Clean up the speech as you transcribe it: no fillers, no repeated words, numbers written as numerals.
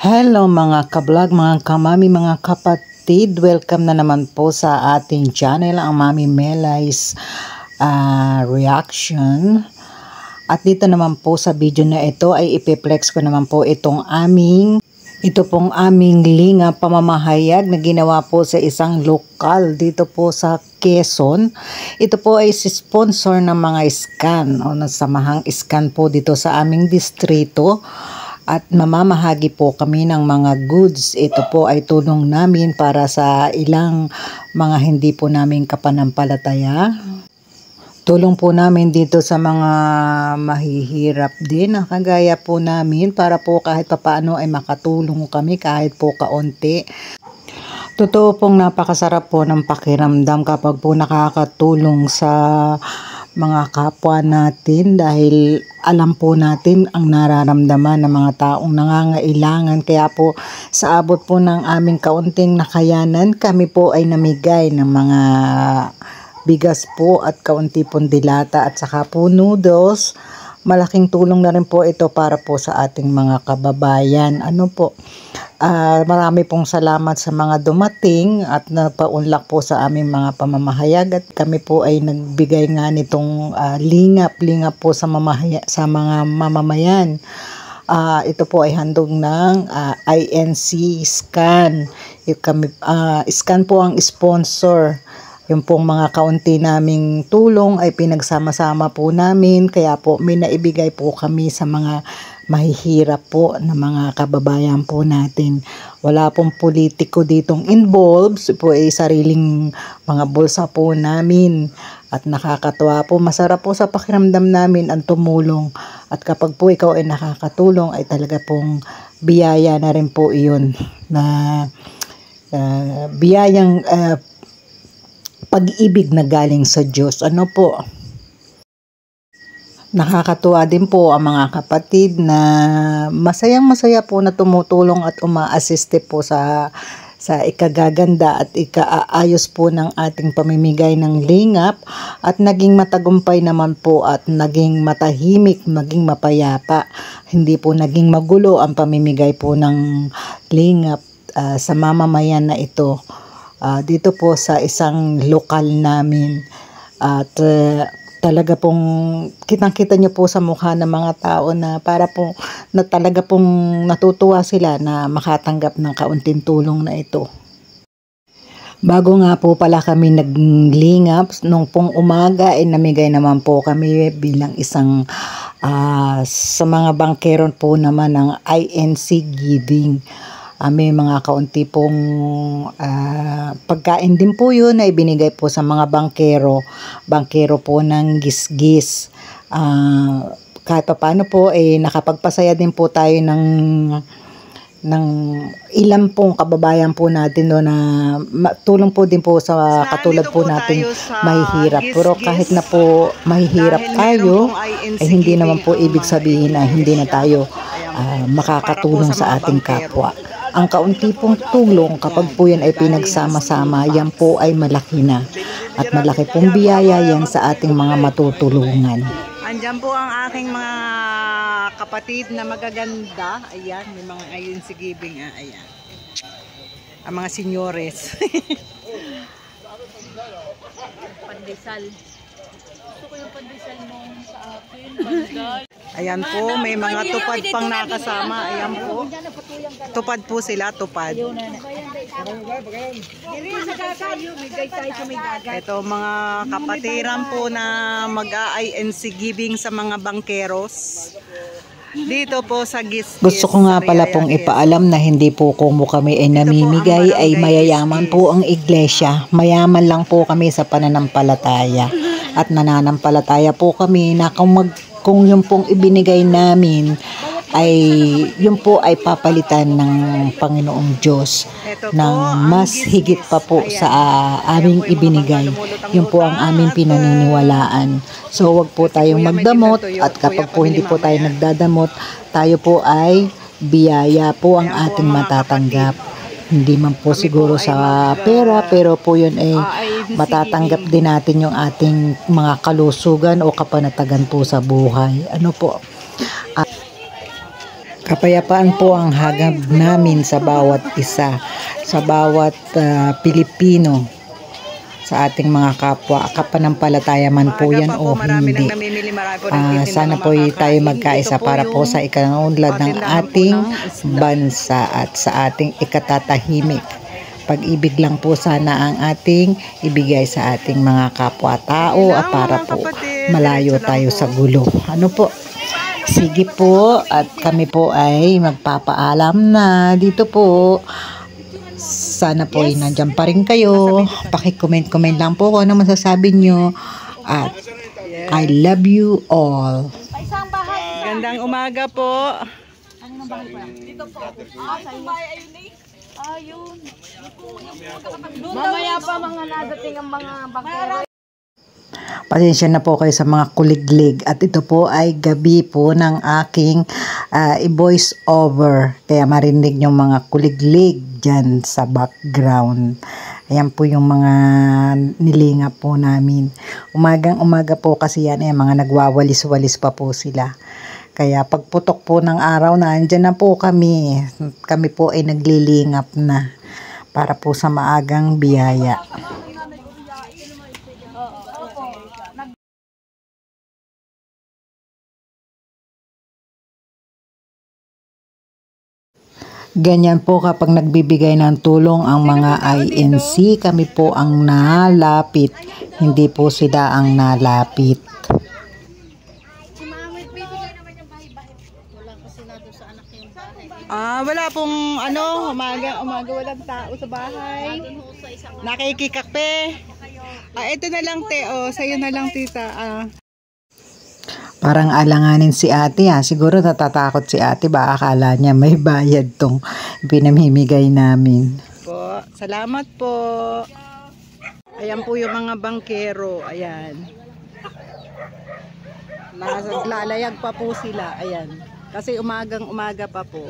Hello mga ka-vlog, mga kamami, mga kapatid. Welcome na naman po sa ating channel, ang Mami Melai's reaction. At dito naman po sa video na ito ay ipiplex ko naman po ito pong aming linga pamamahayag na ginawa po sa isang lokal dito po sa Quezon. Ito po ay si sponsor ng mga scan o samahang scan po dito sa aming distrito. At mamamahagi po kami ng mga goods. Ito po ay tulong namin para sa ilang mga hindi po namin kapanampalataya. Tulong po namin dito sa mga mahihirap din. Kagaya po namin para po kahit papaano ay makatulong kami kahit po kaunti. Totoo pong napakasarap po ng pakiramdam kapag po nakakatulong sa mga kapwa natin dahil alam po natin ang nararamdaman ng mga taong nangangailangan. Kaya po sa abot po ng aming kaunting nakayanan, kami po ay namigay ng mga bigas po at kaunti pong dilata at saka po noodles. Malaking tulong na rin po ito para po sa ating mga kababayan. Marami pong salamat sa mga dumating at napaunlak po sa aming mga pamamahayag at kami po ay nagbigay nga nitong lingap po sa mga mamamayan. Ito po ay handog ng INC Scan. Scan po ang sponsor. Yung pong mga kaunti naming tulong ay pinagsama-sama po namin. Kaya po may naibigay po kami sa mga mahihirap po na mga kababayan po natin. Wala pong politiko ditong involved. Po ay sariling mga bulsa po namin. At nakakatuwa po. Masarap po sa pakiramdam namin ang tumulong. At kapag po ikaw ay nakakatulong ay talaga pong biyaya na rin po iyon. Na biyayang pag-ibig na galing sa Diyos. Nakakatuwa din po ang mga kapatid na masayang-masaya po na tumutulong at uma-assiste po sa ikagaganda at ikaayos po ng ating pamimigay ng lingap at naging matagumpay naman po at naging matahimik, naging mapayapa. Hindi po naging magulo ang pamimigay po ng lingap sa mamamayan na ito. Dito po sa isang lokal namin at talaga pong kitang-kita nyo po sa mukha ng mga tao na para po na talaga pong natutuwa sila na makatanggap ng kaunting tulong na ito. Bago nga po pala kami naglingap, nung pong umaga ay namigay naman po kami bilang isang sa mga bangkeron po naman ng INC Giving. May mga kaunti pong pagkain din po yun na ibinigay po sa mga bangkero po ng Gisgis. Kahit paano po nakapagpasaya din po tayo ng ilang pong kababayan po natin na tulong po din po sa katulad po natin mahihirap. Pero kahit na po mahihirap tayo ay hindi naman po ibig sabihin na hindi na tayo makakatulong sa ating kapwa. Ang kaunti pong tulong kapag po yan ay pinagsama-sama, yan po ay malaki na. At malaki pong biyaya yan sa ating mga matutulungan. Andyan po ang aking mga kapatid na magaganda. Ayan, may mga ayun si Giving. Ayan. Ang mga senyores. Pandesal. Gusto ko yung pandesal mo sa akin. Pandesal. Ayan po, may mga tupad pang nakasama. Ayan po. Tupad po sila, tupad. Ito mga kapatiran po na mag-INC Giving sa mga bangkeros. Dito po sa Gisgis. Gusto ko nga pala pong ipaalam na hindi po kung kami ay namimigay ay mayayaman po ang iglesia. Mayaman lang po kami sa pananampalataya. At nananampalataya po kami na kung yung pong ibinigay namin ay yun po ay papalitan ng Panginoong Diyos ng mas higit pa po sa aming ibinigay. Yun po ang aming pinaniniwalaan. So wag po tayong magdamot at kapag po hindi po tayo nagdadamot, tayo po ay biyaya po ang ating matatanggap. Hindi man po siguro sa pera, pero po yun ay matatanggap din natin yung ating mga kalusugan o kapanatagan po sa buhay. Kapayapaan po ang hagab namin sa bawat isa, sa bawat Pilipino, sa ating mga kapwa. Kapanampalataya man po yan o hindi. Sana po tayo magkaisa para po sa ikaunlad ng ating bansa at sa ating ikatatahimik. Pag-ibig lang po sana ang ating ibigay sa ating mga kapwa-tao at para po malayo tayo sa gulo. Ano po? Sige po, at kami po ay magpapaalam na dito po. Sana po ay nandiyan pa rin kayo. Paki-comment lang po kung ano masasabi nyo. At I love you all. Gandang umaga po. Ano bahay ko yan? Dito po. Sa iyo. Ayun. Mamaya pa mga nadating ang mga bangkero. Pasensya na po kayo sa mga kuliglig. At ito po ay gabi po ng aking i-voice over. Kaya marinig yung mga kuliglig dyan sa background. Ayan po yung mga nilinga po namin. Umaga po kasi yan, mga nagwawalis-walis pa po sila. Kaya pagputok po ng araw na andyan na po kami. Kami po ay naglilingap na para po sa maagang biyaya. Ganyan po kapag nagbibigay ng tulong ang mga INC, kami po ang nalapit, hindi po sila ang nalapit. Wala pong umaga walang tao sa bahay. Nakikikape. Ito na lang te, sa'yo na lang tita. Parang alanganin si ate siguro natatakot si ate, ba akala niya may bayad tong pinamimigay namin. Po, salamat po. Ayan po yung mga bangkero, ayan. Naglalayag pa po sila, ayan. Kasi umaga pa po.